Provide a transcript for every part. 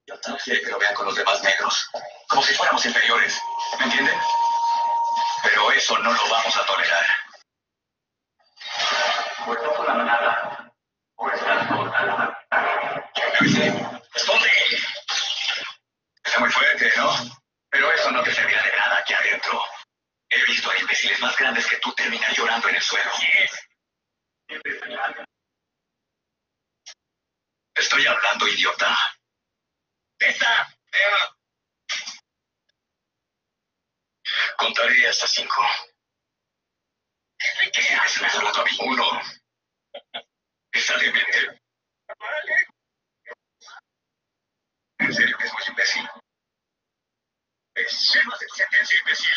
Yo también quiero que lo vean con los demás negros, como si fuéramos inferiores, ¿me entienden? Pero eso no lo vamos a tolerar. O estás con la manada, o estás con la manada. ¿Me viste? ¡Esconde! Está muy fuerte, ¿no? Pero eso no te servirá de nada aquí adentro. He visto a imbéciles más grandes que tú terminar llorando en el suelo. Estoy hablando, idiota. ¡Esta! Contaré hasta 5. ¿Qué haces hablando a mí? 1. ¿Está demente? ¿En serio que es muy imbécil? Sirva de tu sentencia, imbécil.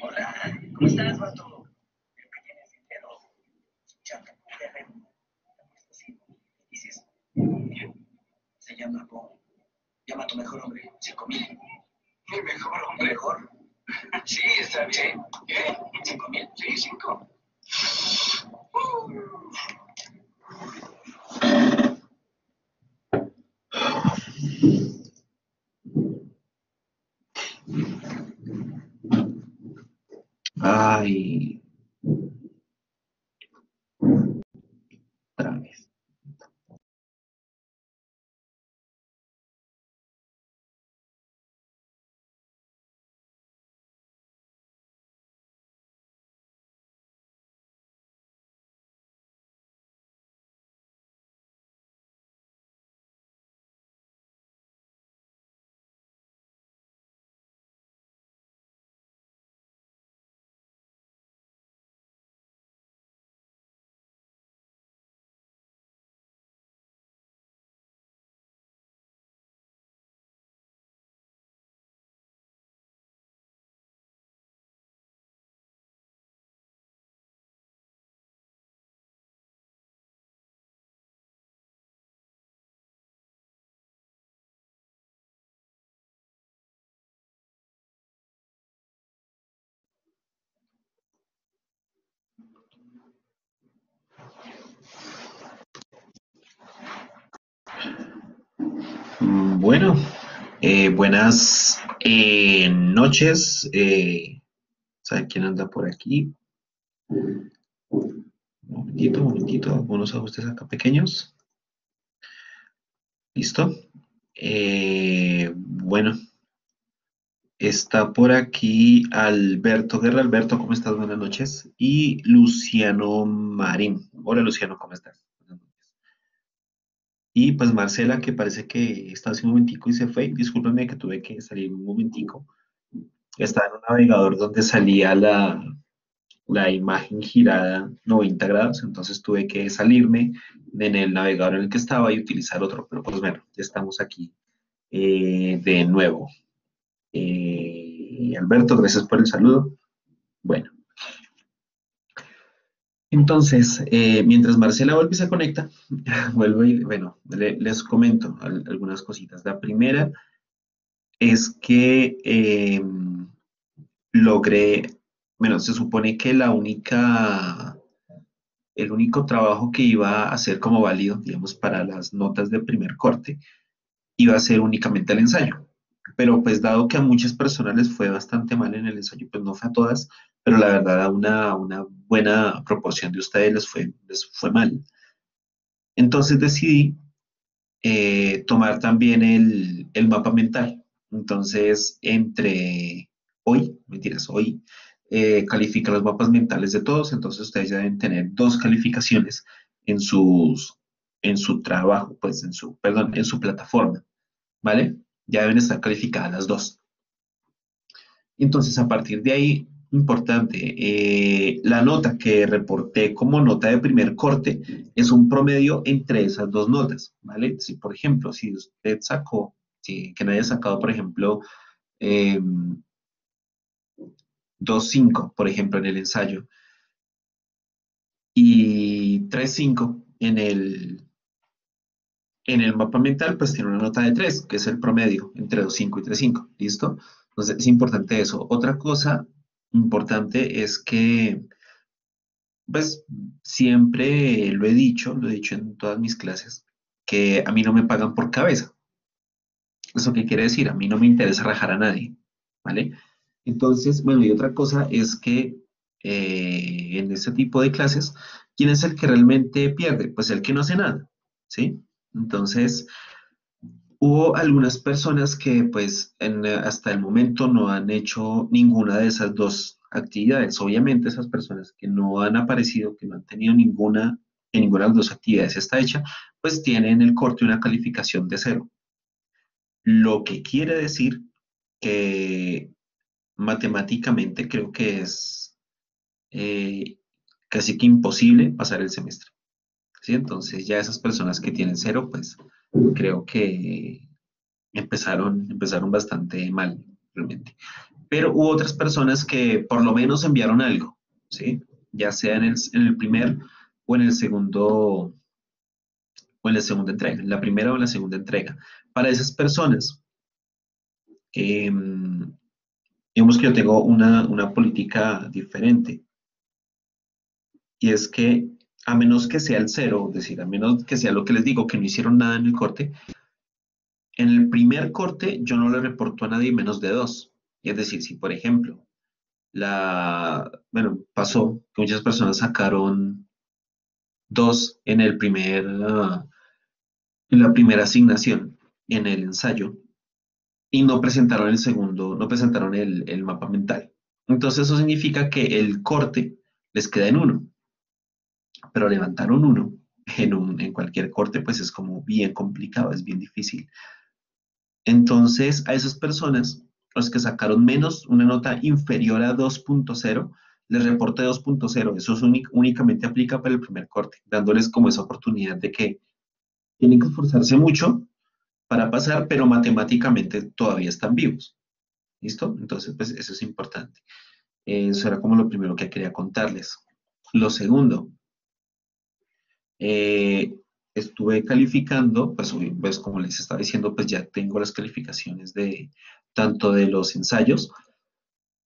Hola, ¿cómo estás, vato? Creo que tienes dinero. Escuchando dices, se llama Bo. Llama a tu mejor hombre, 5,000. ¿Mi mejor hombre? ¿Mejor? Sí, está bien. ¿Qué? 5,000. Sí, 5. ahí otra vez. Bueno, buenas noches. ¿Sabe quién anda por aquí? Un momentito, algunos ajustes acá pequeños. ¿Listo? Bueno, está por aquí Alberto Guerra. Alberto, ¿cómo estás? Buenas noches. Y Luciano Marín. Hola, Luciano, ¿cómo estás? Buenas noches. Y pues Marcela, que parece que está hace un momentico y se fue. Discúlpame que tuve que salir un momentico. Estaba en un navegador donde salía la imagen girada 90 grados, entonces tuve que salirme en el navegador en el que estaba y utilizar otro, pero pues bueno, ya estamos aquí de nuevo. Alberto, gracias por el saludo. Bueno, entonces, mientras Marcela vuelve y se conecta, vuelvo y, bueno, les comento algunas cositas. La primera es que logré, bueno, se supone que el único trabajo que iba a hacer como válido, digamos, para las notas de primer corte, iba a ser únicamente el ensayo. Pero pues dado que a muchas personas les fue bastante mal en el ensayo, pues no fue a todas, pero la verdad a una buena proporción de ustedes les fue mal. Entonces decidí tomar también el mapa mental. Entonces, entre hoy, mentiras, hoy, califica los mapas mentales de todos, entonces ustedes ya deben tener dos calificaciones en en su trabajo, pues perdón, en su plataforma, ¿vale? Ya deben estar calificadas las dos. Entonces, a partir de ahí, importante, la nota que reporté como nota de primer corte es un promedio entre esas dos notas, ¿vale? Si, por ejemplo, si usted sacó, si, que nadie ha sacado, por ejemplo, eh, 2,5, por ejemplo, en el ensayo, y 3,5 en el mapa mental, pues tiene una nota de 3, que es el promedio entre 2,5 y 3,5, ¿listo? Entonces, es importante eso. Otra cosa importante es que pues siempre lo he dicho en todas mis clases, que a mí no me pagan por cabeza. ¿Eso qué quiere decir? A mí no me interesa rajar a nadie, ¿vale? Entonces, bueno, y otra cosa es que en este tipo de clases, ¿quién es el que realmente pierde? Pues el que no hace nada, ¿sí? Entonces, hubo algunas personas que pues hasta el momento no han hecho ninguna de esas dos actividades. Obviamente esas personas que no han aparecido, que no han tenido ninguna, que ninguna de las dos actividades está hecha, pues tienen el corte una calificación de 0. Lo que quiere decir que matemáticamente creo que es eh, casi que imposible pasar el semestre, ¿sí? Entonces ya esas personas que tienen 0, pues creo que empezaron bastante mal, realmente. Pero hubo otras personas que por lo menos enviaron algo, ¿sí? Ya sea en el primer o en el segundo, o en la segunda entrega, en la primera o en la segunda entrega. Para esas personas, eh, digamos que yo tengo una política diferente, y es que a menos que sea el 0, es decir, a menos que sea lo que les digo, que no hicieron nada en el corte, en el primer corte yo no le reporto a nadie menos de 2. Es decir, si por ejemplo Bueno, pasó que muchas personas sacaron 2 en en la primera asignación, en el ensayo, y no presentaron el segundo, no presentaron el mapa mental. Entonces eso significa que el corte les queda en uno, pero levantar un uno en cualquier corte pues es como bien complicado, es bien difícil. Entonces a esas personas, los que sacaron menos, una nota inferior a 2.0, les reporte 2.0. Eso es únicamente aplica para el primer corte, dándoles como esa oportunidad de que tienen que esforzarse mucho para pasar, pero matemáticamente todavía están vivos. ¿Listo? Entonces, pues eso es importante. Eso era como lo primero que quería contarles. Lo segundo, eh, estuve calificando, pues como les estaba diciendo, pues ya tengo las calificaciones de tanto de los ensayos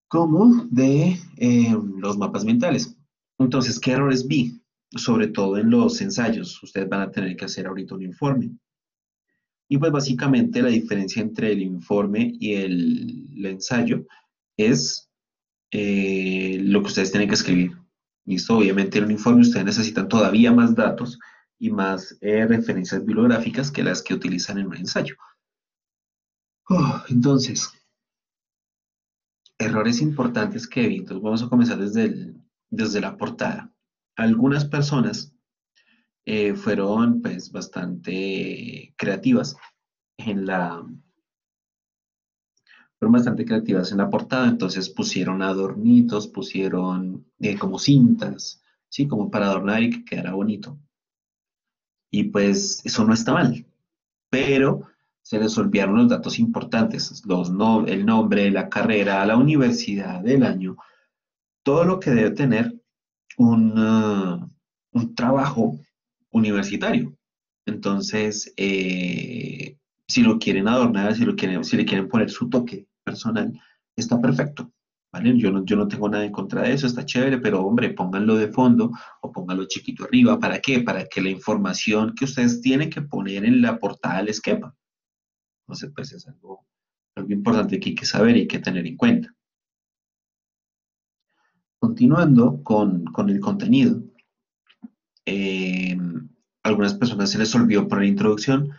como de los mapas mentales. Entonces, ¿qué errores vi? Sobre todo en los ensayos. Ustedes van a tener que hacer ahorita un informe. Y pues básicamente la diferencia entre el informe y el ensayo es lo que ustedes tienen que escribir. ¿Listo? Obviamente en un informe ustedes necesitan todavía más datos y más referencias bibliográficas que las que utilizan en un ensayo. Entonces, errores importantes que vi. Entonces vamos a comenzar desde la portada. Algunas personas fueron pues bastante creativas en fueron bastante creativas en la portada, entonces pusieron adornitos, pusieron como cintas, ¿sí? Como para adornar y que quedara bonito. Y pues eso no está mal, pero se les olvidaron los datos importantes, el nombre, la carrera, la universidad, el año, todo lo que debe tener un trabajo universitario. Entonces, si lo quieren adornar, si le quieren poner su toque personal, está perfecto, ¿vale? Yo no tengo nada en contra de eso, está chévere, pero hombre, pónganlo de fondo o pónganlo chiquito arriba. ¿Para qué? Para que la información que ustedes tienen que poner en la portada les quepa. Entonces, pues es algo importante que hay que saber y hay que tener en cuenta. Continuando con el contenido. eh, Algunas personas se les olvidó poner introducción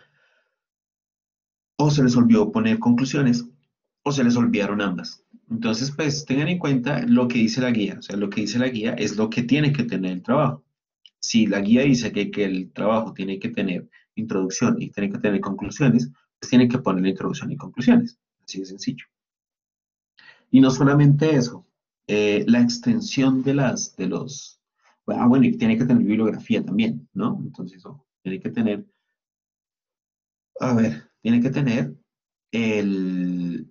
o se les olvidó poner conclusiones o se les olvidaron ambas. Entonces, pues tengan en cuenta lo que dice la guía. O sea, lo que dice la guía es lo que tiene que tener el trabajo. Si la guía dice que el trabajo tiene que tener introducción y tiene que tener conclusiones, pues tiene que poner la introducción y conclusiones. Así de sencillo. Y no solamente eso, la extensión bueno, y tiene que tener bibliografía también, ¿no? Entonces, tiene que tener, a ver, tiene que tener el,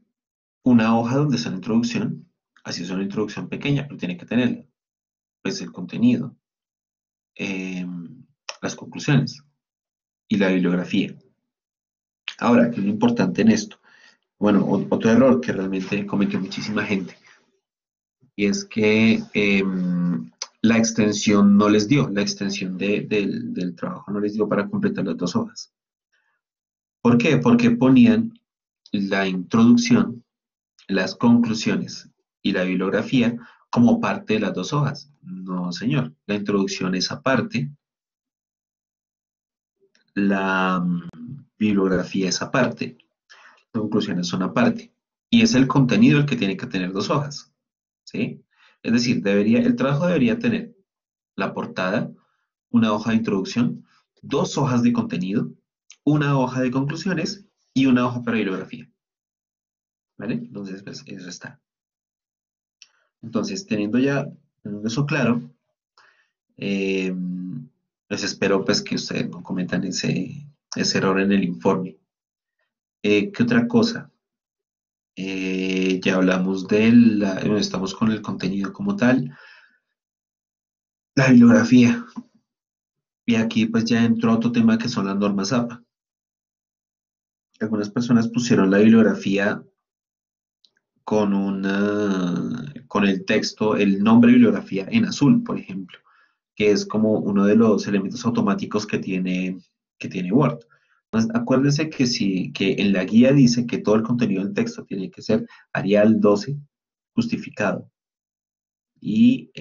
una hoja donde está la introducción, así es una introducción pequeña, pero tiene que tener, pues, el contenido, eh, las conclusiones y la bibliografía. Ahora, ¿qué es lo importante en esto? Bueno, otro error que realmente cometió muchísima gente, y es que la extensión no les dio, la extensión del trabajo no les dio para completar las 2 hojas. ¿Por qué? Porque ponían la introducción, las conclusiones y la bibliografía como parte de las 2 hojas. No, señor, la introducción es aparte, la bibliografía es aparte, las conclusiones son aparte, y es el contenido el que tiene que tener 2 hojas, ¿sí? Es decir, el trabajo debería tener la portada, una hoja de introducción, 2 hojas de contenido, una hoja de conclusiones y una hoja para bibliografía, ¿vale? Entonces, pues eso está. Entonces, teniendo eso claro, eh, les espero pues que ustedes no cometan ese error en el informe. ¿Qué otra cosa? Ya hablamos bueno, estamos con el contenido como tal, la bibliografía. Y aquí pues ya entró otro tema que son las normas APA. Algunas personas pusieron la bibliografía con el texto, el nombre de bibliografía en azul, por ejemplo, que es como uno de los elementos automáticos que tiene Word. Entonces, acuérdense que en la guía dice que todo el contenido del texto tiene que ser Arial 12 justificado. y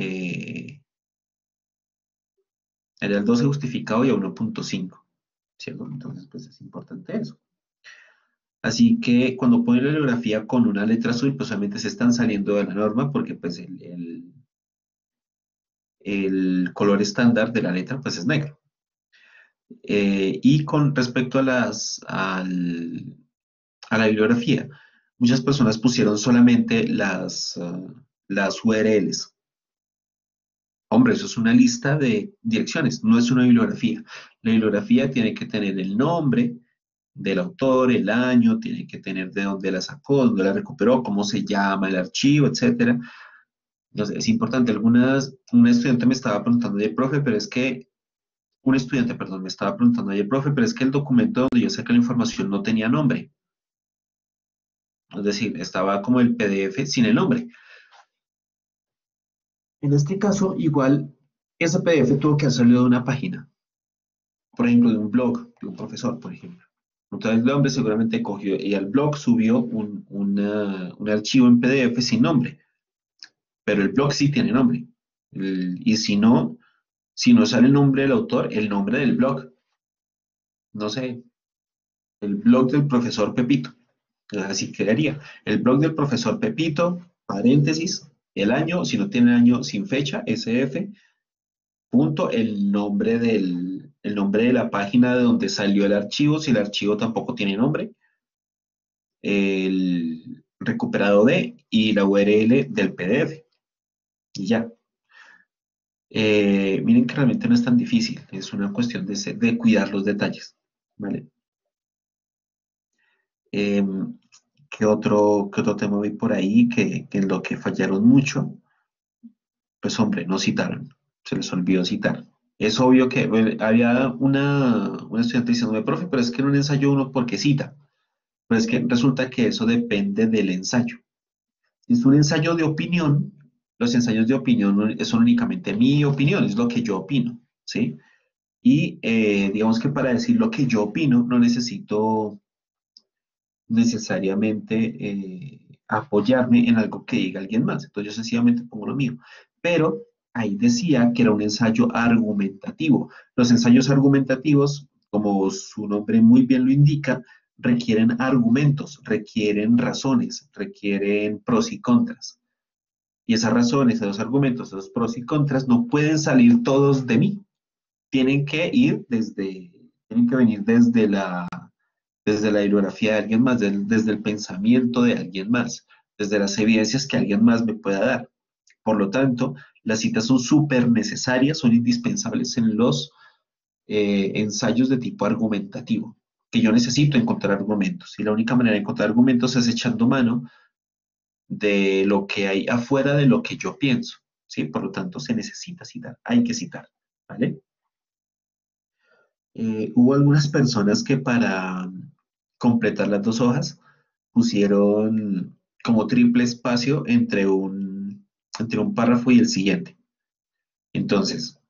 era el 12 justificado y a 1.5, ¿cierto? Entonces, pues es importante eso. Así que cuando ponen la bibliografía con una letra azul, pues obviamente se están saliendo de la norma porque pues el color estándar de la letra pues es negro. Y con respecto a a la bibliografía, muchas personas pusieron solamente las URLs. Hombre, eso es una lista de direcciones, no es una bibliografía. La bibliografía tiene que tener el nombre del autor, el año, tiene que tener de dónde la sacó, dónde la recuperó, cómo se llama el archivo, etcétera. Entonces, es importante. Un estudiante me estaba preguntando, oye, profe, pero es que, un estudiante, perdón, me estaba preguntando, oye, profe, pero es que el documento donde yo saqué la información no tenía nombre. Es decir, estaba como el PDF sin el nombre. En este caso, igual, ese PDF tuvo que haber salido de una página, por ejemplo, de un blog de un profesor, por ejemplo. Entonces, el hombre seguramente cogió y al blog subió un archivo en PDF sin nombre, pero el blog sí tiene nombre. Y si no sale el nombre del autor, el nombre del blog, no sé, el blog del profesor Pepito. Así quedaría. El blog del profesor Pepito, paréntesis, el año, si no tiene año sin fecha, SF, punto, el nombre de la página de donde salió el archivo, si el archivo tampoco tiene nombre, el recuperado de y la URL del PDF. Y ya. Miren que realmente no es tan difícil, es una cuestión de cuidar los detalles, ¿vale? Em, qué otro tema vi por ahí que en lo que fallaron mucho? Pues hombre, no citaron, se les olvidó citar. Es obvio que bueno, había una estudiante diciéndome, profe, pero es que en un ensayo uno, ¿por qué cita? Pero es que resulta que eso depende del ensayo. Si es un ensayo de opinión, los ensayos de opinión son únicamente mi opinión, es lo que yo opino, ¿sí? Y digamos que para decir lo que yo opino, no necesito necesariamente apoyarme en algo que diga alguien más. Entonces yo sencillamente pongo lo mío. Pero ahí decía que era un ensayo argumentativo. Los ensayos argumentativos, como su nombre muy bien lo indica, requieren argumentos, requieren razones, requieren pros y contras. Y esas razones, esos argumentos, esos pros y contras no pueden salir todos de mí. Tienen que venir desde la bibliografía de alguien más, desde el pensamiento de alguien más, desde las evidencias que alguien más me pueda dar. Por lo tanto, las citas son súper necesarias, son indispensables en los ensayos de tipo argumentativo, que yo necesito encontrar argumentos. Y la única manera de encontrar argumentos es echando mano de lo que hay afuera de lo que yo pienso. ¿Sí? Por lo tanto, se necesita citar, hay que citar. ¿Vale? Hubo algunas personas que para completar las dos hojas pusieron como triple espacio entre un párrafo y el siguiente. Entonces,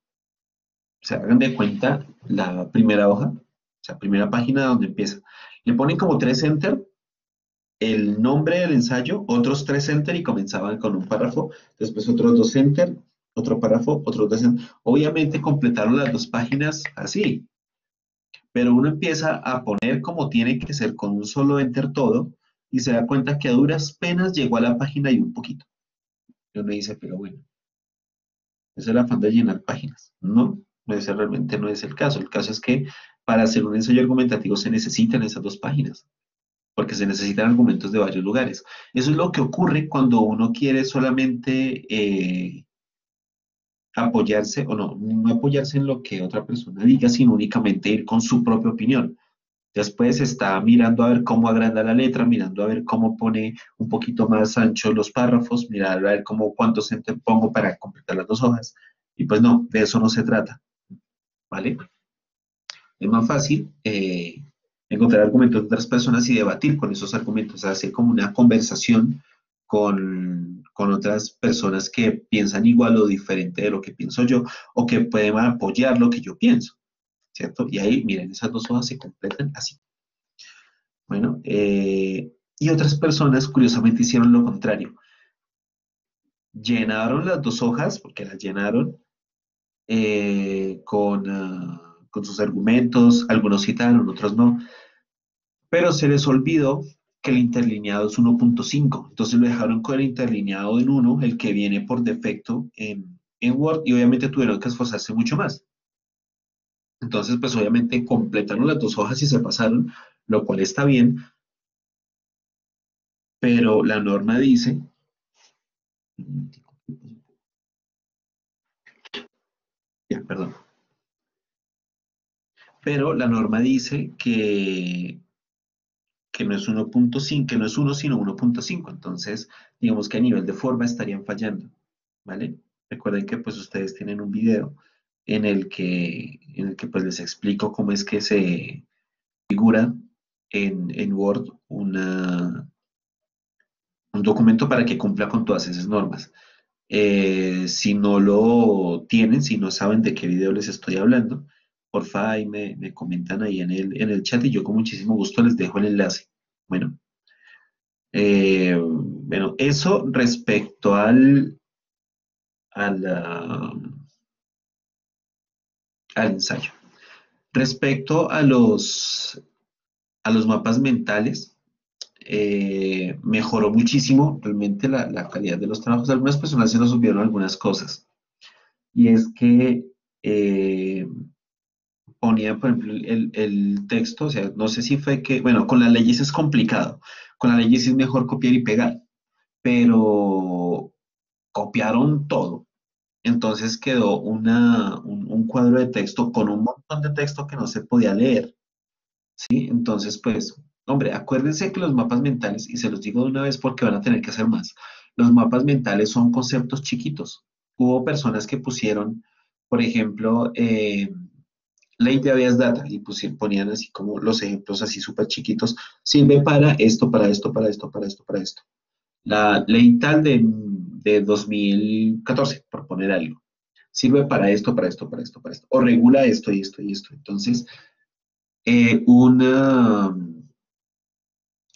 se hagan de cuenta la primera hoja, o sea, primera página donde empieza. Le ponen como tres enter, el nombre del ensayo, otros tres enter y comenzaban con un párrafo, después otros dos enter, otro párrafo, otros dos enter. Obviamente completaron las dos páginas así, pero uno empieza a poner como tiene que ser con un solo enter todo y se da cuenta que a duras penas llegó a la página y un poquito. Y uno dice, pero bueno, es el afán de llenar páginas. No, ese realmente no es el caso. El caso es que para hacer un ensayo argumentativo se necesitan esas dos páginas, porque se necesitan argumentos de varios lugares. Eso es lo que ocurre cuando uno quiere solamente apoyarse, o no apoyarse en lo que otra persona diga, sino únicamente ir con su propia opinión. Después está mirando a ver cómo agranda la letra, mirando a ver cómo pone un poquito más ancho los párrafos, mirar a ver cuántos enter pongo para completar las dos hojas. Y pues no, de eso no se trata, ¿vale? Es más fácil encontrar argumentos de otras personas y debatir con esos argumentos, hacer como una conversación con otras personas que piensan igual o diferente de lo que pienso yo, o que pueden apoyar lo que yo pienso, ¿cierto? Y ahí, miren, esas dos hojas se completan así. Bueno, y otras personas curiosamente hicieron lo contrario. llenaron las dos hojas, porque las llenaron con sus argumentos, algunos citaron, otros no, pero se les olvidó que el interlineado es 1.5, entonces lo dejaron con el interlineado en 1, el que viene por defecto en Word, y obviamente tuvieron que esforzarse mucho más. Entonces, pues obviamente completaron las dos hojas y se pasaron, lo cual está bien, pero la norma dice, ya, perdón, pero la norma dice que no es 1.5, que no es 1 sino 1.5. Entonces, digamos que a nivel de forma estarían fallando, ¿vale? Recuerden que pues ustedes tienen un video en el que pues les explico cómo es que se figura en Word un documento para que cumpla con todas esas normas. Si no lo tienen, si no saben de qué video les estoy hablando, porfa, ahí me comentan ahí en el chat y yo con muchísimo gusto les dejo el enlace. Bueno, bueno, eso respecto al, ah, al ensayo. Respecto a los mapas mentales, mejoró muchísimo realmente la calidad de los trabajos. Algunas personas se nos olvidaron algunas cosas. Y es que eh, ponían, por ejemplo, el texto, o sea, no sé si fue que, bueno, con las leyes es complicado. Con las leyes es mejor copiar y pegar, pero copiaron todo. Entonces quedó un cuadro de texto con un montón de texto que no se podía leer, ¿sí? Entonces, pues, hombre, acuérdense que los mapas mentales, y se los digo de una vez porque van a tener que hacer más, los mapas mentales son conceptos chiquitos. Hubo personas que pusieron, por ejemplo, ley de habeas data, y ponían así como los ejemplos así súper chiquitos, sirve para esto, para esto, para esto, para esto, para esto. La ley tal de 2014, por poner algo, sirve para esto, para esto, para esto, para esto, o regula esto y esto y esto. Entonces, eh, una, un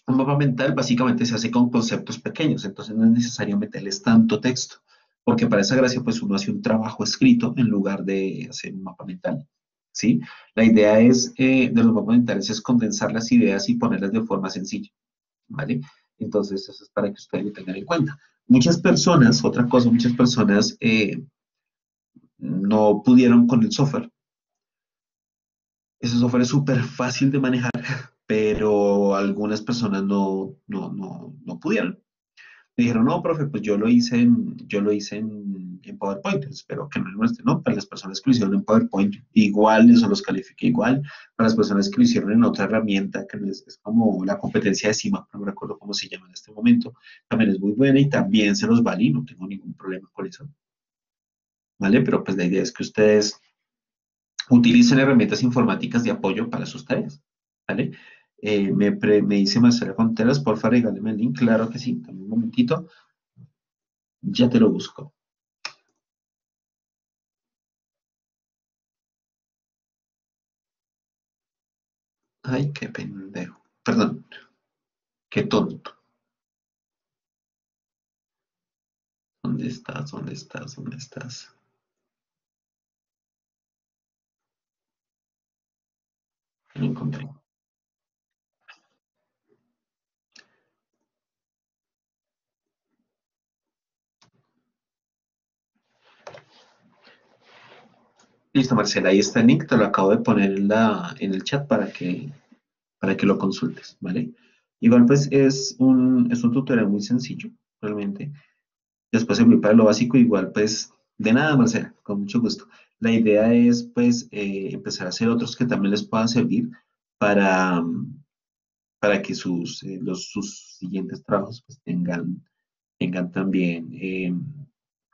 mapa mental básicamente se hace con conceptos pequeños, entonces no es necesario meterles tanto texto, porque para esa gracia pues uno hace un trabajo escrito en lugar de hacer un mapa mental, ¿sí? La idea de los mapas mentales es condensar las ideas y ponerlas de forma sencilla, ¿vale? Entonces eso es para que ustedes lo tengan en cuenta. Muchas personas, otra cosa, muchas personas no pudieron con el software. Ese software es súper fácil de manejar, pero algunas personas no pudieron. Me dijeron, no, profe, pues yo lo hice en PowerPoint, espero que no lo muestre, ¿no? Para las personas que lo hicieron en PowerPoint, igual, eso los califiqué igual. Para las personas que lo hicieron en otra herramienta, que no es como la competencia de CIMA, no me recuerdo cómo se llama en este momento, también es muy buena y también se los valí, no tengo ningún problema con eso, ¿vale? Pero pues la idea es que ustedes utilicen herramientas informáticas de apoyo para sus tareas, ¿vale? Me dice Marcela Conteras, porfa, regáleme el link, claro que sí, dame un momentito, ya te lo busco. Ay, qué pendejo. Perdón, qué tonto. ¿Dónde estás? ¿Dónde estás? ¿Dónde estás? No lo encontré. Listo, Marcela, ahí está el link, te lo acabo de poner en el chat para que lo consultes, ¿vale? Igual, pues es un tutorial muy sencillo, realmente. Después se para lo básico, igual, pues, de nada, Marcela, con mucho gusto. La idea es, pues, empezar a hacer otros que también les puedan servir para, para que sus siguientes trabajos, pues, tengan también,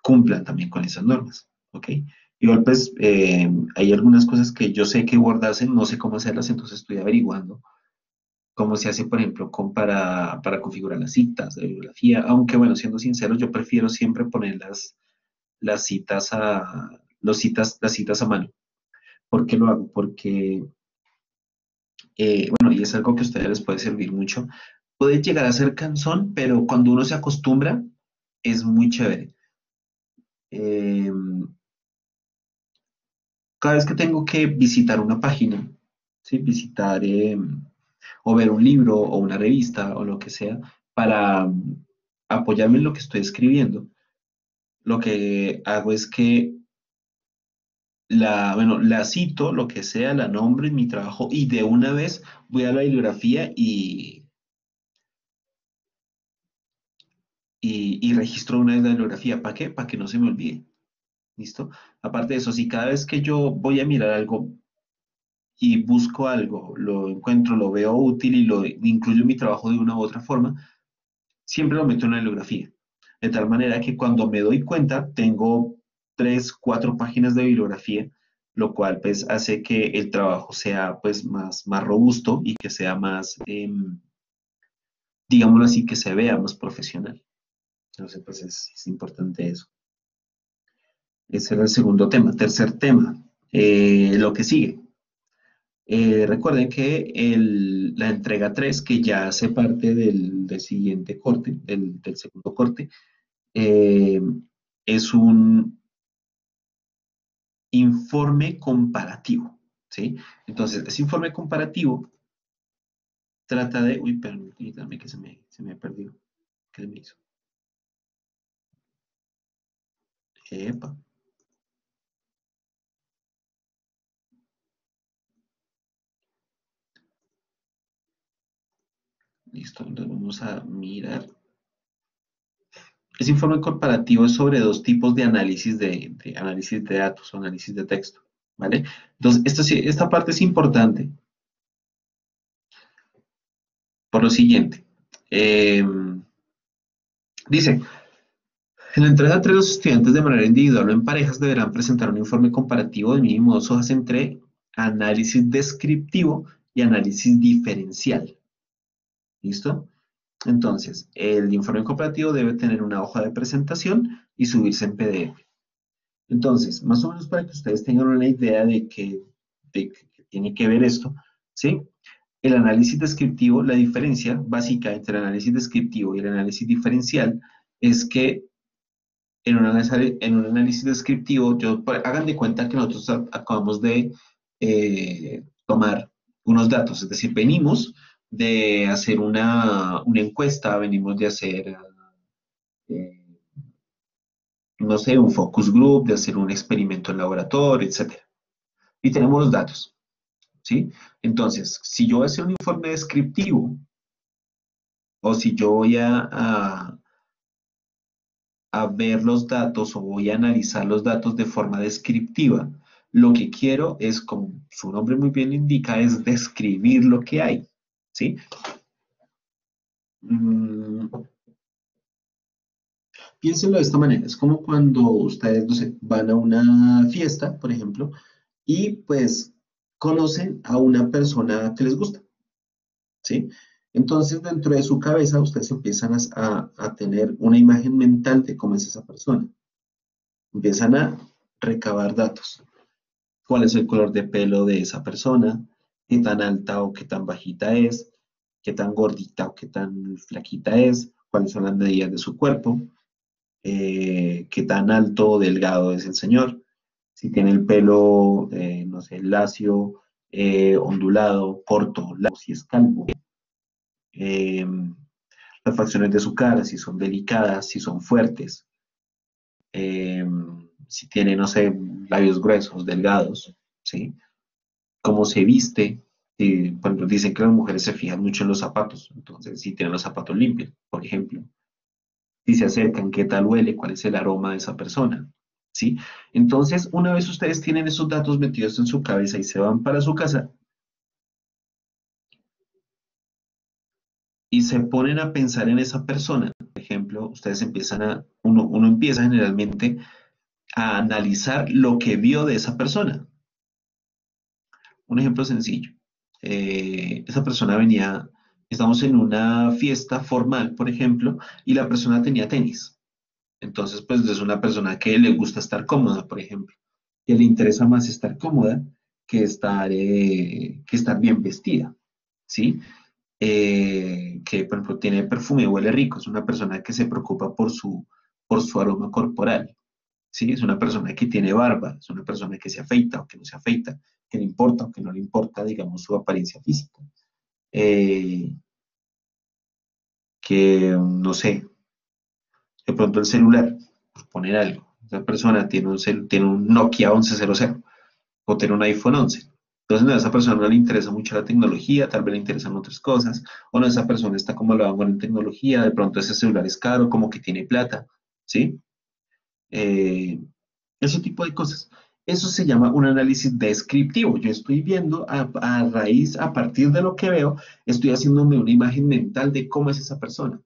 cumplan también con esas normas, ¿ok? Igual, pues, hay algunas cosas que yo sé que Word hace, no sé cómo hacerlas, entonces estoy averiguando cómo se hace, por ejemplo, para configurar las citas de bibliografía, aunque, bueno, siendo sincero, yo prefiero siempre poner las citas a mano. ¿Por qué lo hago? Porque, bueno, y es algo que a ustedes les puede servir mucho. Puede llegar a ser cansón, pero cuando uno se acostumbra, es muy chévere. Cada vez que tengo que visitar una página, ¿sí? Visitar o ver un libro o una revista o lo que sea para apoyarme en lo que estoy escribiendo, lo que hago es que bueno, la cito, lo que sea, la nombro en mi trabajo y de una vez voy a la bibliografía y registro una vez la bibliografía. ¿Para qué? Para que no se me olvide. ¿Listo? Aparte de eso, si cada vez que yo voy a mirar algo y busco algo, lo encuentro, lo veo útil y lo incluyo en mi trabajo de una u otra forma, siempre lo meto en la bibliografía. De tal manera que cuando me doy cuenta, tengo 3, 4 páginas de bibliografía, lo cual pues hace que el trabajo sea pues más robusto y que sea más, digámoslo así, que se vea más profesional. Entonces pues es importante eso. Ese era el segundo tema. Tercer tema, lo que sigue. Recuerden que la entrega 3 que ya hace parte del siguiente corte, del segundo corte, eh, es un informe comparativo, ¿sí? Entonces, ese informe comparativo trata de... Uy, permítame que se me perdió. ¿Qué me hizo? Epa, listo. Entonces vamos a mirar. Ese informe comparativo es sobre dos tipos de análisis de análisis de datos o análisis de texto, ¿vale? Entonces, esta parte es importante por lo siguiente. Eh, dice, en la entrega entre los estudiantes de manera individual o en parejas deberán presentar un informe comparativo de mínimo 2 hojas entre análisis descriptivo y análisis diferencial. ¿Listo? Entonces, el informe comparativo debe tener una hoja de presentación y subirse en PDF. Entonces, más o menos para que ustedes tengan una idea de que tiene que ver esto, ¿sí? El análisis descriptivo, la diferencia básica entre el análisis descriptivo y el análisis diferencial es que en un análisis descriptivo, hagan de cuenta que nosotros acabamos de tomar unos datos, es decir, venimos de hacer una encuesta, venimos de hacer, eh, no sé, un focus group, de hacer un experimento en laboratorio, etcétera. Y tenemos los datos, ¿sí? Entonces, si yo voy a hacer un informe descriptivo, o si yo voy a ver los datos o voy a analizar los datos de forma descriptiva, lo que quiero es, como su nombre muy bien lo indica, es describir lo que hay, ¿sí? Mm, piénsenlo de esta manera, es como cuando ustedes, no sé, van a una fiesta, por ejemplo, y pues conocen a una persona que les gusta, ¿sí? Entonces, dentro de su cabeza, ustedes empiezan a tener una imagen mental de cómo es esa persona. Empiezan a recabar datos. ¿Cuál es el color de pelo de esa persona? ¿Qué tan alta o qué tan bajita es? ¿Qué tan gordita o qué tan flaquita es? ¿Cuáles son las medidas de su cuerpo? ¿Qué tan alto o delgado es el señor? Si tiene el pelo, no sé, lacio, ondulado, corto, largo, si es calvo. Eh, las facciones de su cara, si son delicadas, si son fuertes. eh, si tiene, no sé, labios gruesos, delgados, ¿sí? Cómo se viste. Por ejemplo, dicen que las mujeres se fijan mucho en los zapatos, entonces si tienen los zapatos limpios, por ejemplo. Si se acercan, qué tal huele, cuál es el aroma de esa persona, ¿sí? Entonces, una vez ustedes tienen esos datos metidos en su cabeza y se van para su casa y se ponen a pensar en esa persona, por ejemplo, uno empieza generalmente a analizar lo que vio de esa persona. Un ejemplo sencillo. Esa persona estamos en una fiesta formal, por ejemplo, y la persona tenía tenis. Entonces, pues es una persona que le gusta estar cómoda, por ejemplo, que le interesa más estar cómoda que estar bien vestida, ¿sí? Que, por ejemplo, tiene perfume, huele rico, es una persona que se preocupa por su aroma corporal. ¿sí? Es una persona que tiene barba, es una persona que se afeita o que no se afeita, que le importa o que no le importa, digamos, su apariencia física. Eh, que, no sé, de pronto el celular, por poner algo. Esa persona tiene un Nokia 1100 o tiene un iPhone 11. Entonces, no, a esa persona no le interesa mucho la tecnología, tal vez le interesan otras cosas, o no, esa persona está como lo hago en tecnología, de pronto ese celular es caro, como que tiene plata, ¿sí? Eh, ese tipo de cosas. Eso se llama un análisis descriptivo. Yo estoy viendo a raíz, a partir de lo que veo, estoy haciéndome una imagen mental de cómo es esa persona.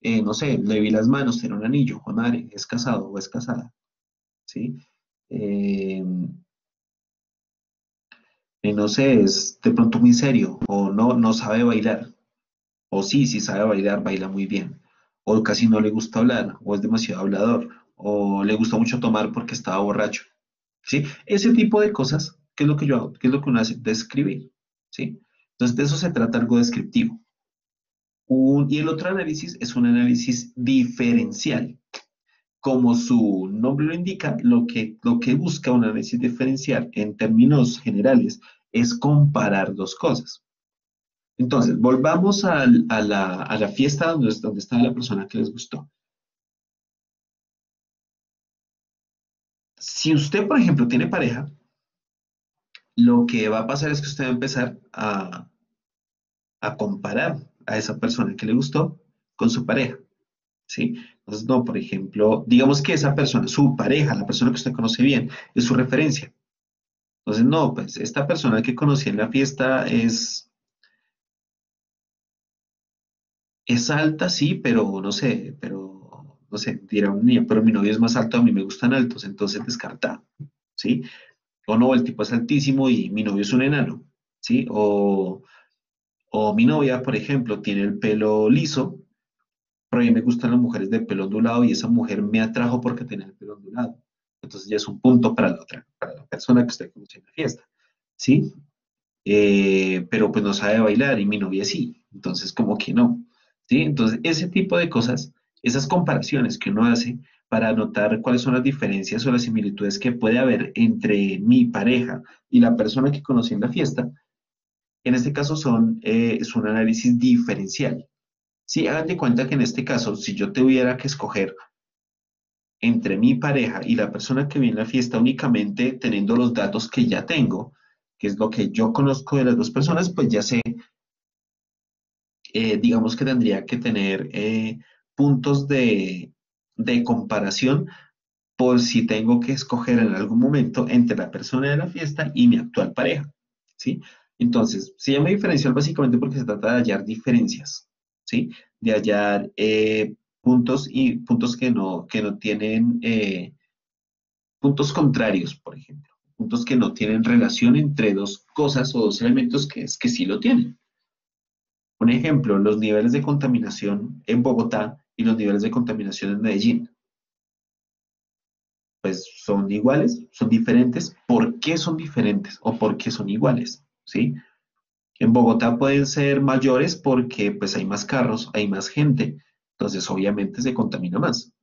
No sé, le vi las manos, tiene un anillo, Juan madre, es casado o es casada, ¿sí? Eh, no sé, es de pronto muy serio, o no, no sabe bailar, o sí, sí sabe bailar, baila muy bien, o casi no le gusta hablar, o es demasiado hablador, o le gusta mucho tomar porque estaba borracho, ¿sí? Ese tipo de cosas, ¿qué es lo que yo hago? ¿Qué es lo que uno hace? Describir, ¿sí? Entonces, de eso se trata algo descriptivo. Y el otro análisis es un análisis diferencial. Como su nombre lo indica, lo que busca un análisis diferencial en términos generales es comparar dos cosas. Entonces, volvamos a la fiesta donde estaba la persona que les gustó. Si usted, por ejemplo, tiene pareja, lo que va a pasar es que usted va a empezar a comparar a esa persona que le gustó con su pareja, ¿sí? Entonces, no, por ejemplo, digamos que esa persona, su pareja, la persona que usted conoce bien, es su referencia. Entonces, no, pues esta persona que conocí en la fiesta es alta, sí, pero no sé, dirá un niño, pero mi novio es más alto, a mí me gustan altos, entonces descarta, ¿sí? O no, el tipo es altísimo y mi novio es un enano, ¿sí? O mi novia, por ejemplo, tiene el pelo liso, pero a mí me gustan las mujeres de pelo ondulado y esa mujer me atrajo porque tenía el pelo ondulado. Entonces ya es un punto para la otra, para la persona que usted conoce en la fiesta, ¿sí? Pero pues no sabe bailar y mi novia sí, entonces como que no, ¿sí? Entonces ese tipo de cosas, esas comparaciones que uno hace para notar cuáles son las diferencias o las similitudes que puede haber entre mi pareja y la persona que conocí en la fiesta, en este caso es un análisis diferencial. Sí, hagan de cuenta que en este caso, si yo tuviera que escoger entre mi pareja y la persona que vi en la fiesta únicamente teniendo los datos que ya tengo, que es lo que yo conozco de las dos personas, pues ya sé, digamos que tendría que tener puntos de comparación por si tengo que escoger en algún momento entre la persona de la fiesta y mi actual pareja, ¿sí? Entonces, se llama diferencial básicamente porque se trata de hallar diferencias, ¿sí? De hallar puntos y puntos que no tienen, puntos contrarios, por ejemplo, puntos que no tienen relación entre dos cosas o dos elementos que es que sí lo tienen. Un ejemplo, los niveles de contaminación en Bogotá y los niveles de contaminación en Medellín, pues son iguales, son diferentes. ¿Por qué son diferentes o por qué son iguales? ¿Sí? En Bogotá pueden ser mayores porque pues hay más carros, hay más gente, entonces obviamente se contamina más.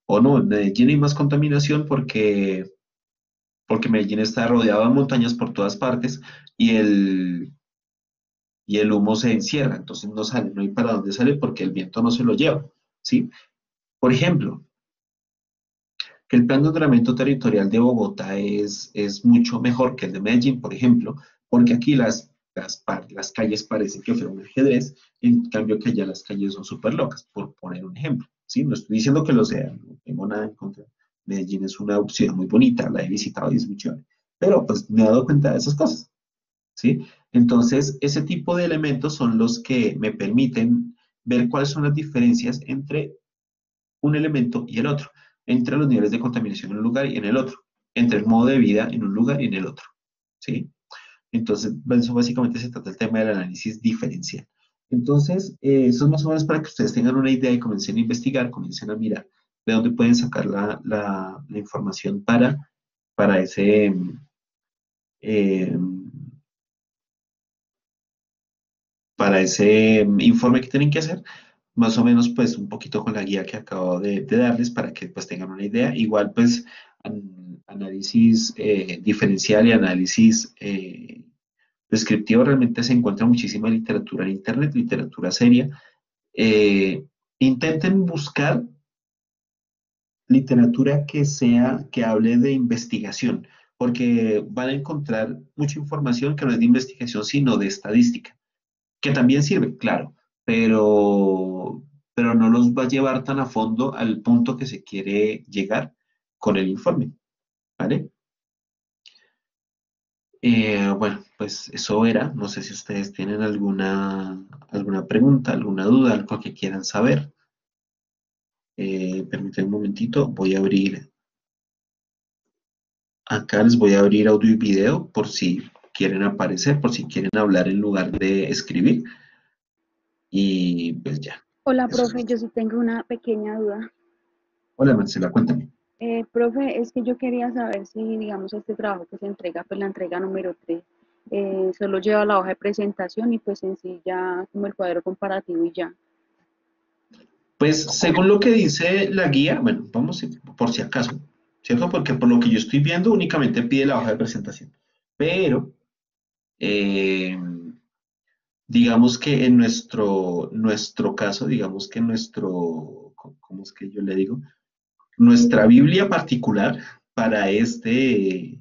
O no, en Medellín hay más contaminación porque Medellín está rodeado de montañas por todas partes y el humo se encierra, entonces no sale, no hay para dónde sale porque el viento no se lo lleva, ¿sí? Por ejemplo, que el plan de ordenamiento territorial de Bogotá es mucho mejor que el de Medellín, por ejemplo, porque aquí las calles parecen que fueron un ajedrez, en cambio que allá las calles son súper locas, por poner un ejemplo, ¿sí? No estoy diciendo que lo sean, no tengo nada en contra. Medellín es una ciudad muy bonita, la he visitado y es muy chévere, pero pues me he dado cuenta de esas cosas, ¿sí? Entonces, ese tipo de elementos son los que me permiten ver cuáles son las diferencias entre un elemento y el otro, entre los niveles de contaminación en un lugar y en el otro, entre el modo de vida en un lugar y en el otro, ¿sí? Entonces, eso básicamente se trata del tema del análisis diferencial. Entonces, eso es más o menos para que ustedes tengan una idea y comiencen a investigar, comiencen a mirar de dónde pueden sacar la información para eh, para ese informe que tienen que hacer. más o menos pues un poquito con la guía que acabo de darles para que pues tengan una idea. Igual pues análisis diferencial y análisis descriptivo realmente se encuentra muchísima literatura en internet, literatura seria. Eh, Intenten buscar literatura que sea, que hable de investigación, porque van a encontrar mucha información que no es de investigación, sino de estadística, que también sirve, claro, pero no los va a llevar tan a fondo al punto que se quiere llegar con el informe, ¿vale? Bueno, pues eso era. No sé si ustedes tienen alguna pregunta, alguna duda, algo que quieran saber. Permítanme un momentito, voy a abrir, acá les voy a abrir audio y video por si quieren aparecer, por si quieren hablar en lugar de escribir. Y pues ya, Hola, eso profe, es. yo sí tengo una pequeña duda. Hola Marcela, cuéntame. Profe, es que yo quería saber si, digamos, este trabajo que se entrega, pues la entrega número 3, solo lleva la hoja de presentación y pues en sí ya como el cuadro comparativo y ya. Pues según lo que dice la guía, bueno, vamos por si acaso, ¿cierto? Porque por lo que yo estoy viendo únicamente pide la hoja de presentación. Pero eh, digamos que en nuestro caso, digamos que ¿cómo es que yo le digo? Nuestra Biblia particular para este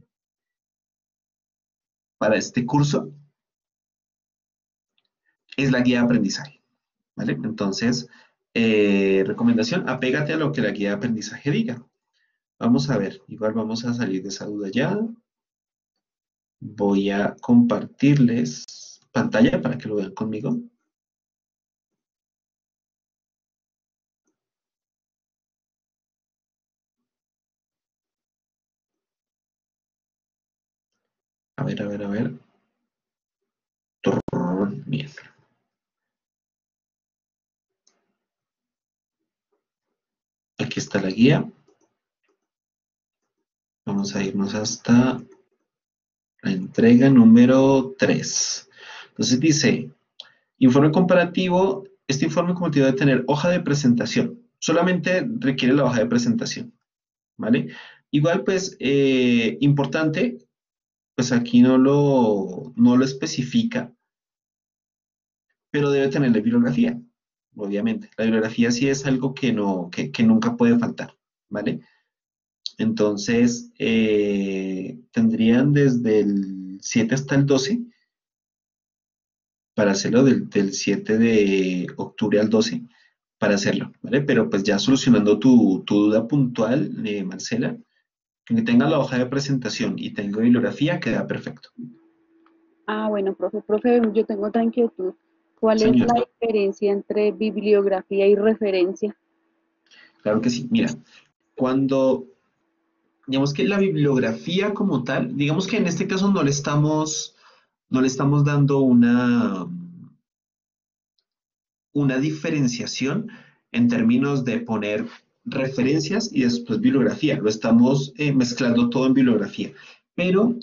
curso es la guía de aprendizaje, ¿vale? Entonces, recomendación, apégate a lo que la guía de aprendizaje diga. Vamos a ver, igual vamos a salir de esa duda ya. Voy a compartirles pantalla para que lo vean conmigo. A ver, a ver, a ver. Bien. Aquí está la guía. Vamos a irnos hasta la entrega número 3. Entonces dice, informe comparativo. Este informe comparativo debe tener hoja de presentación. Solamente requiere la hoja de presentación, ¿vale? Igual, pues, importante, pues aquí no lo especifica, pero debe tener la bibliografía, obviamente. La bibliografía sí es algo que, no, que nunca puede faltar, ¿vale? Entonces, tendrían desde el 7 hasta el 12 para hacerlo, del 7 de octubre al 12 para hacerlo, ¿vale? Pero pues ya solucionando tu duda puntual, Marcela, que tenga la hoja de presentación y tenga bibliografía, queda perfecto. Ah, bueno, profe, yo tengo otra inquietud. ¿Cuál es Señor, la diferencia entre bibliografía y referencia? claro que sí. Mira, cuando, digamos que la bibliografía como tal, digamos que en este caso no le estamos dando una diferenciación en términos de poner referencias y después bibliografía. Lo estamos mezclando todo en bibliografía. Pero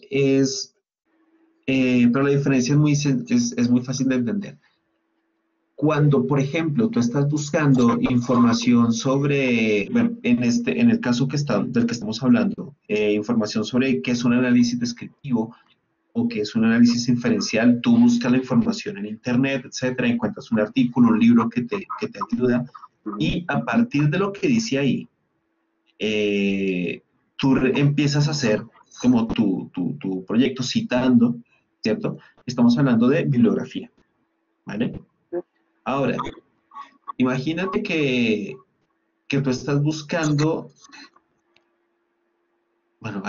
la diferencia es muy fácil de entender. Cuando, por ejemplo, tú estás buscando información sobre, bueno, en el caso del que estamos hablando, información sobre qué es un análisis descriptivo o qué es un análisis inferencial, tú buscas la información en internet, etcétera, encuentras un artículo, un libro que te ayuda, y a partir de lo que dice ahí, tú empiezas a hacer como tu proyecto citando, ¿cierto? Estamos hablando de bibliografía, ¿vale? Ahora, imagínate que tú estás buscando, bueno,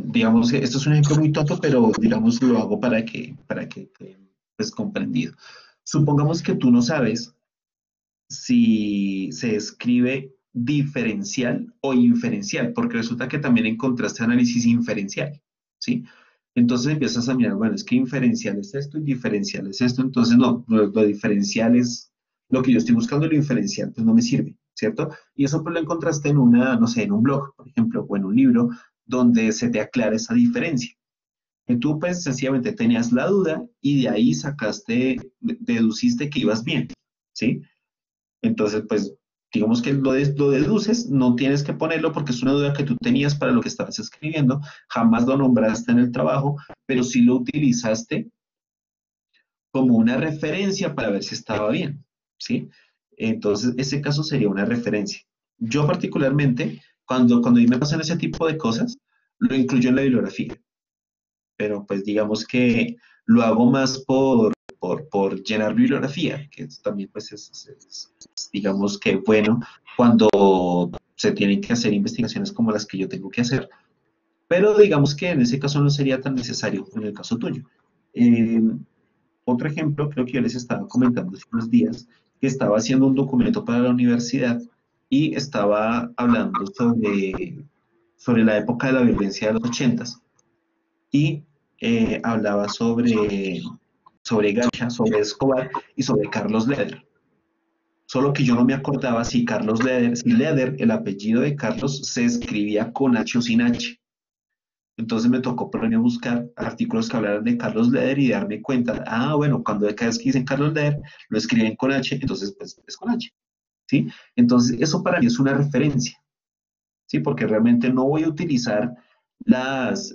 digamos, esto es un ejemplo muy tonto, pero digamos lo hago para que pues comprendido. Supongamos que tú no sabes si se escribe diferencial o inferencial, porque resulta que también encontraste análisis inferencial, ¿sí? Entonces empiezas a mirar, bueno, es que inferencial es esto y diferencial es esto, entonces no, lo diferencial es lo que yo estoy buscando, y lo inferencial pues no me sirve, ¿cierto? Y eso pues lo encontraste no sé, en un blog, por ejemplo, o en un libro donde se te aclara esa diferencia. Y tú pues sencillamente tenías la duda y de ahí deduciste que ibas bien, ¿sí? Entonces, pues, digamos que lo deduces, no tienes que ponerlo porque es una duda que tú tenías para lo que estabas escribiendo, jamás lo nombraste en el trabajo, pero sí lo utilizaste como una referencia para ver si estaba bien, ¿sí? Entonces, ese caso sería una referencia. Yo particularmente, cuando a mí me pasan ese tipo de cosas, lo incluyo en la bibliografía, pero pues digamos que lo hago más por llenar bibliografía, que también pues digamos que bueno cuando se tienen que hacer investigaciones como las que yo tengo que hacer, pero digamos que en ese caso no sería tan necesario en el caso tuyo. Eh, Otro ejemplo, creo que yo les estaba comentando hace unos días, que estaba haciendo un documento para la universidad y estaba hablando sobre la época de la violencia de los ochentas y hablaba sobre Gacha, sobre Escobar y sobre Carlos Leder. Solo que yo no me acordaba si Carlos Leder, si Leder, el apellido de Carlos, se escribía con H o sin H. Entonces me tocó ponerme a buscar artículos que hablaran de Carlos Leder y darme cuenta, bueno, cuando cada vez que dicen Carlos Leder, lo escriben con H, entonces pues es con H, ¿sí? Entonces eso para mí es una referencia, ¿sí? Porque realmente no voy a utilizar las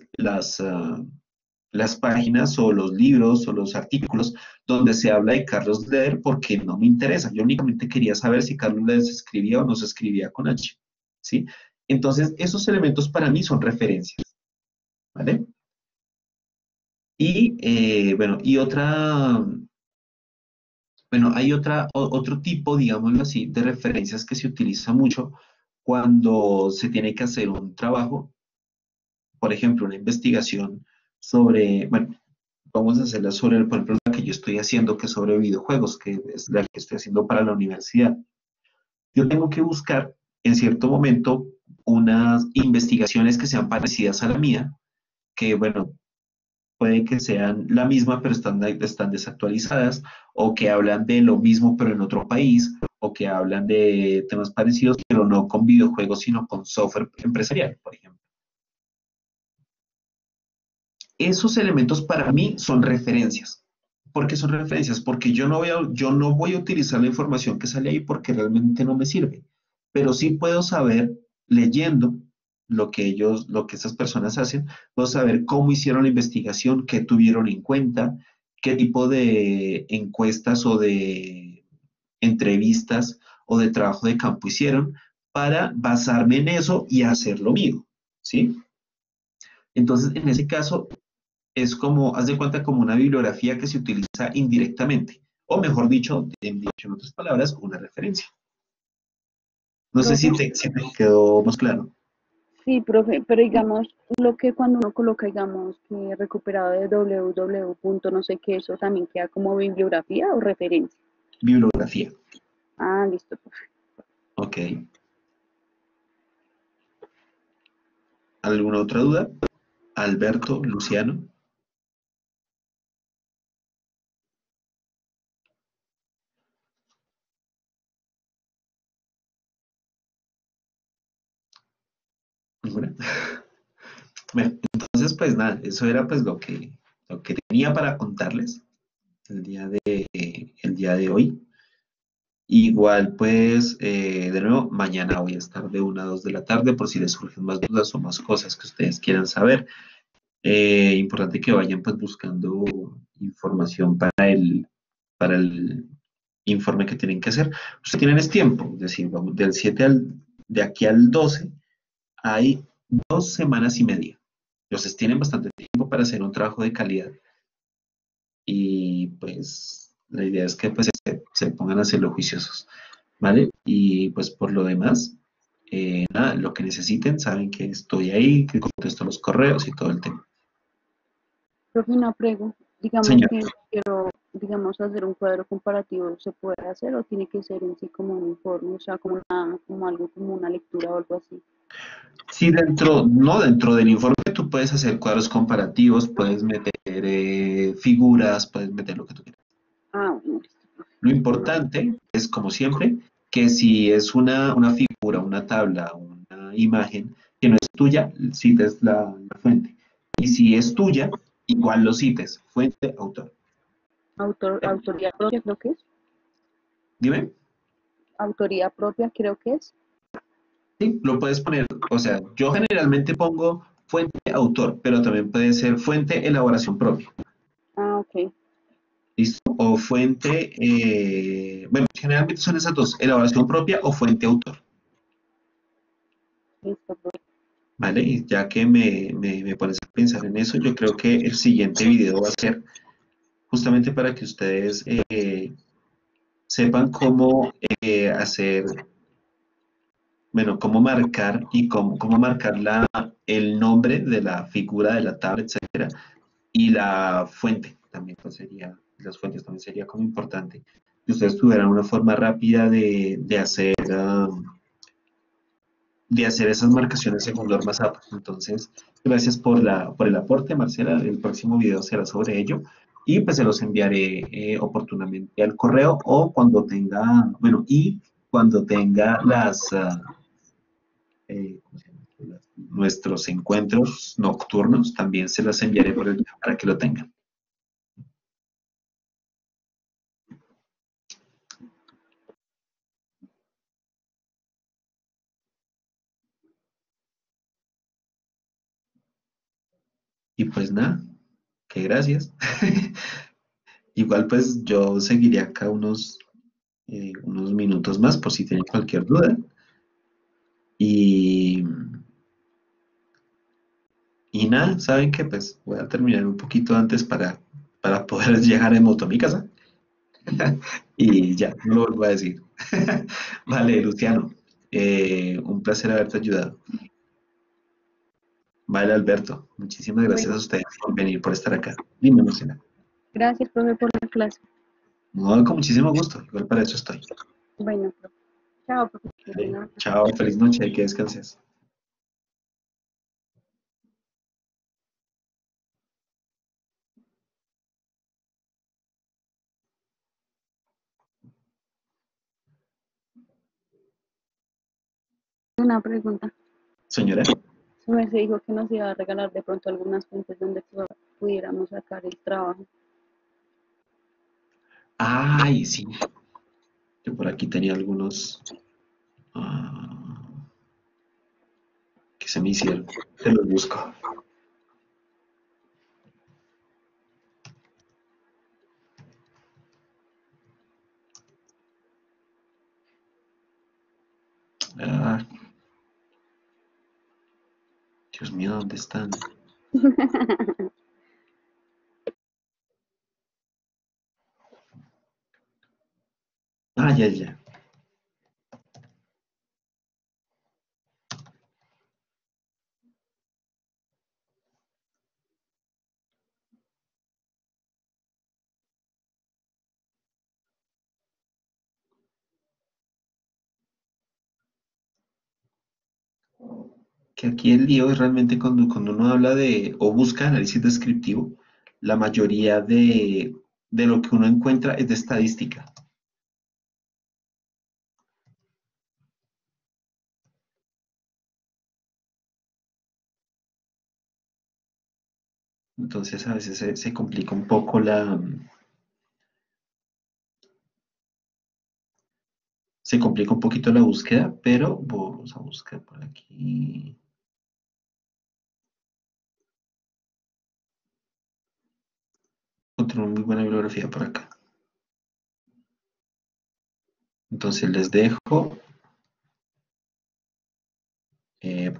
páginas o los libros o los artículos donde se habla de Carlos Leder porque no me interesa. Yo únicamente quería saber si Carlos Leder se escribía o no se escribía con H, ¿sí? Entonces esos elementos para mí son referencias, ¿vale? Y bueno, hay otro tipo, digámoslo así, de referencias que se utiliza mucho cuando se tiene que hacer un trabajo, por ejemplo, una investigación sobre, bueno, vamos a hacerla sobre, por ejemplo, la que yo estoy haciendo, que es sobre videojuegos, que es la que estoy haciendo para la universidad. Yo tengo que buscar en cierto momento unas investigaciones que sean parecidas a la mía, que, bueno, puede que sean la misma, pero están desactualizadas, o que hablan de lo mismo, pero en otro país, o que hablan de temas parecidos, pero no con videojuegos, sino con software empresarial, por ejemplo. Esos elementos para mí son referencias. ¿Por qué son referencias? Porque yo no voy a utilizar la información que sale ahí porque realmente no me sirve, pero sí puedo saber, leyendo lo que esas personas hacen, puedo saber cómo hicieron la investigación, qué tuvieron en cuenta, qué tipo de encuestas o de entrevistas o de trabajo de campo hicieron para basarme en eso y hacer lo mío, ¿sí? Entonces, en ese caso, es como, haz de cuenta, como una bibliografía que se utiliza indirectamente, o mejor dicho en otras palabras, una referencia. No sé Profe, si te quedó más claro. sí, profe, pero digamos, lo que cuando uno coloca, digamos, que recuperado de www punto no sé qué, eso también queda como bibliografía o referencia. Bibliografía. Ah, listo, profe. Ok. ¿Alguna otra duda? Alberto, Luciano. ¿Alguna? Bueno, entonces pues nada, eso era pues lo que tenía para contarles el día de hoy. Igual pues, de nuevo, mañana voy a estar de 1 a 2 de la tarde por si les surgen más dudas o más cosas que ustedes quieran saber. Importante que vayan pues buscando información para el informe que tienen que hacer. Ustedes tienen es tiempo, es decir, vamos, de aquí al 12 hay 2 semanas y media. Entonces tienen bastante tiempo para hacer un trabajo de calidad. Y pues la idea es que pues se pongan a hacerlo juiciosos, ¿vale? Y pues por lo demás, nada, lo que necesiten, saben que estoy ahí, que contesto los correos y todo el tema. Profe, una pregunta, digamos Señor. que quiero, digamos, hacer un cuadro comparativo, ¿se puede hacer o tiene que ser en sí como un informe, o sea, como algo, como una lectura o algo así? Sí, no dentro del informe tú puedes hacer cuadros comparativos, puedes meter figuras, puedes meter lo que tú quieras. Ah, bueno, listo. Lo importante es, como siempre, que si es una figura, una tabla, una imagen que no es tuya, cites la fuente. Y si es tuya, igual lo cites, fuente, autor. Autoría propia creo que es. Dime. autoría propia, creo que es. Sí, lo puedes poner, o sea, yo generalmente pongo fuente autor, pero también puede ser fuente elaboración propia, Ah, ok. ¿listo? O fuente, bueno, generalmente son esas dos, elaboración propia o fuente autor, Listo, pues. ¿vale? Y ya que me pones a pensar en eso, yo creo que el siguiente video va a ser justamente para que ustedes sepan cómo hacer, bueno, cómo marcar y cómo marcar el nombre de la figura de la tabla, etcétera, y la fuente también pues sería, las fuentes también sería como importante que ustedes tuvieran una forma rápida de hacer esas marcaciones según normas APA. Entonces, gracias por el aporte, Marcela. El próximo video será sobre ello y pues se los enviaré oportunamente al correo o cuando tenga, bueno, y cuando tenga ¿cómo se llama esto? Nuestros encuentros nocturnos, también se los enviaré por el para que lo tengan. Y pues nada, que gracias. Igual pues yo seguiré acá unos minutos más por si tienen cualquier duda. Y, y nada, saben que pues voy a terminar un poquito antes para poder llegar en moto a mi casa. Y ya, no lo vuelvo a decir. Vale, Luciano, un placer haberte ayudado. Vale, Alberto, muchísimas gracias a Bueno, ustedes por venir, por estar acá. Dime, Marcela. gracias, profe, por la clase. No, con muchísimo gusto, igual para eso estoy. Bueno, profe. Chao, profe. Que Vale, tenga chao, feliz noche, que descanses. una pregunta. Señora. Me dijo que nos iba a regalar de pronto algunas fuentes donde pudiéramos sacar el trabajo. Ay, sí, yo por aquí tenía algunos ah, que se me hicieron. Te los busco. Ah, Dios mío, ¿dónde están? Ah, ya, ya. Que aquí el lío es realmente cuando uno habla de o busca análisis descriptivo, la mayoría de lo que uno encuentra es de estadística. Entonces a veces se complica un poco se complica un poquito la búsqueda, pero vamos a buscar por aquí. Encontré una muy buena bibliografía por acá. Entonces les dejo. eh,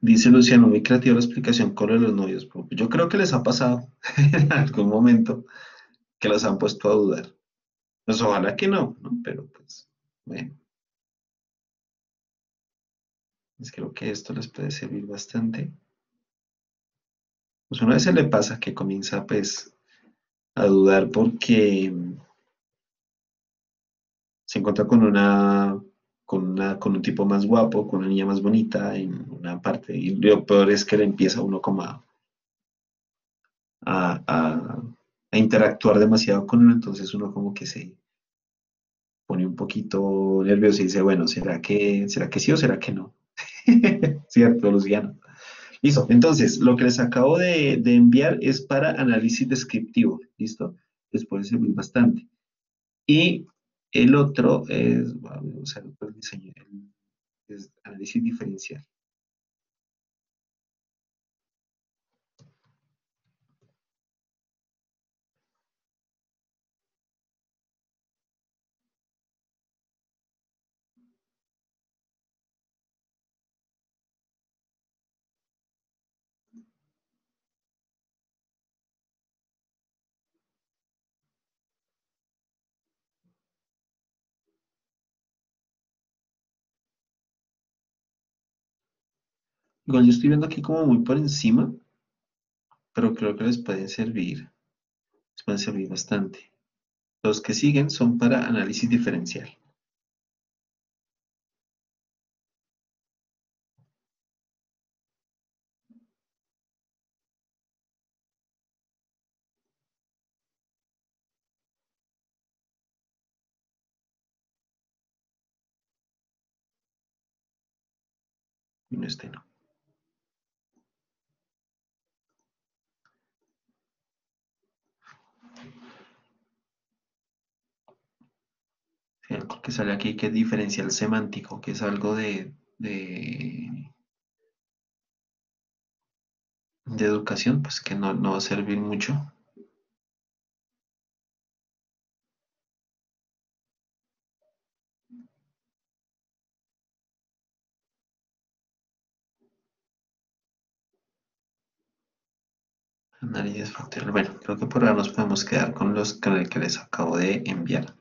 Dice Luciano, muy creativa la explicación con lo de los novios. Yo creo que les ha pasado en algún momento que los han puesto a dudar. Pues ojalá que no, ¿no? Pero pues, bueno, pues creo que esto les puede servir bastante. Pues una vez se le pasa que comienza pues a dudar porque se encuentra con un tipo más guapo, con una niña más bonita en una parte. Y lo peor es que le empieza uno como a, a- a interactuar demasiado con uno, entonces uno como que se pone un poquito nervioso y dice, bueno, será que sí o será que no? Cierto, Luciano. Listo. Entonces, lo que les acabo de enviar es para análisis descriptivo. ¿Listo? Les puede servir bastante. Y el otro es, vamos a usar otro diseño, es análisis diferencial. Igual yo estoy viendo aquí como muy por encima, pero creo que les pueden servir bastante. Los que siguen son para análisis diferencial. Y no este no. Sí, algo que sale aquí que es diferencial semántico, que es algo de educación, pues que no va a servir mucho. Análisis factorial. Bueno, creo que por ahora nos podemos quedar con el que les acabo de enviar.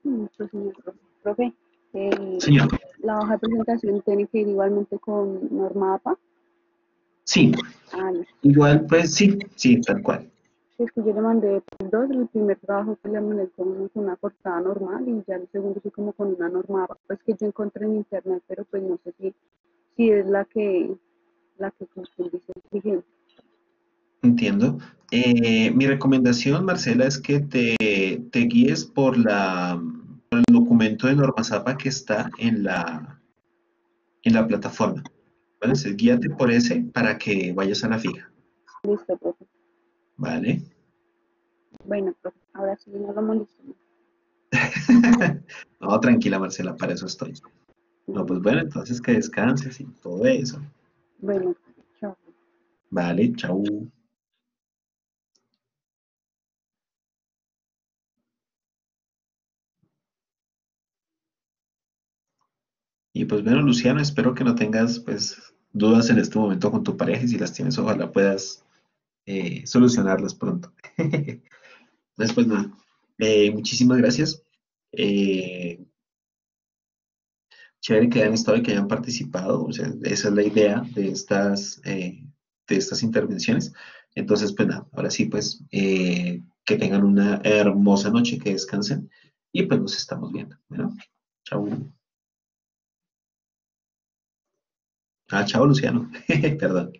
Pues, señor profe, el- Señor, la hoja de presentación tiene que ir igualmente con norma APA. sí, Ah, listo. igual, pues sí, sí, tal cual. Sí, es que yo le mandé dos, el primer trabajo que le mandé con una portada normal y ya el segundo sí como con una norma APA, pues que yo encontré en internet, pero pues no sé si es la que como quien dice es vigente. Entiendo. Mi recomendación, Marcela, es que te guíes por el documento de Norma Zapa que está en la plataforma. ¿Vale? Entonces, guíate por ese para que vayas a la fija. Listo, profe. ¿Vale? Bueno, profe, ahora sí no lo molesto. No, tranquila, Marcela, para eso estoy. No, pues bueno, entonces que descanses y todo eso. Bueno, chao. Vale, chau. Y pues bueno, Luciano, espero que no tengas pues dudas en este momento con tu pareja y si las tienes, ojalá puedas solucionarlas pronto. Después nada, muchísimas gracias. Eh, Chévere que hayan estado y que hayan participado. O sea, esa es la idea de estas intervenciones. Entonces, pues nada, ahora sí, pues que tengan una hermosa noche, que descansen y pues nos estamos viendo. Bueno, chao. Ah, chao, Luciano. Perdón.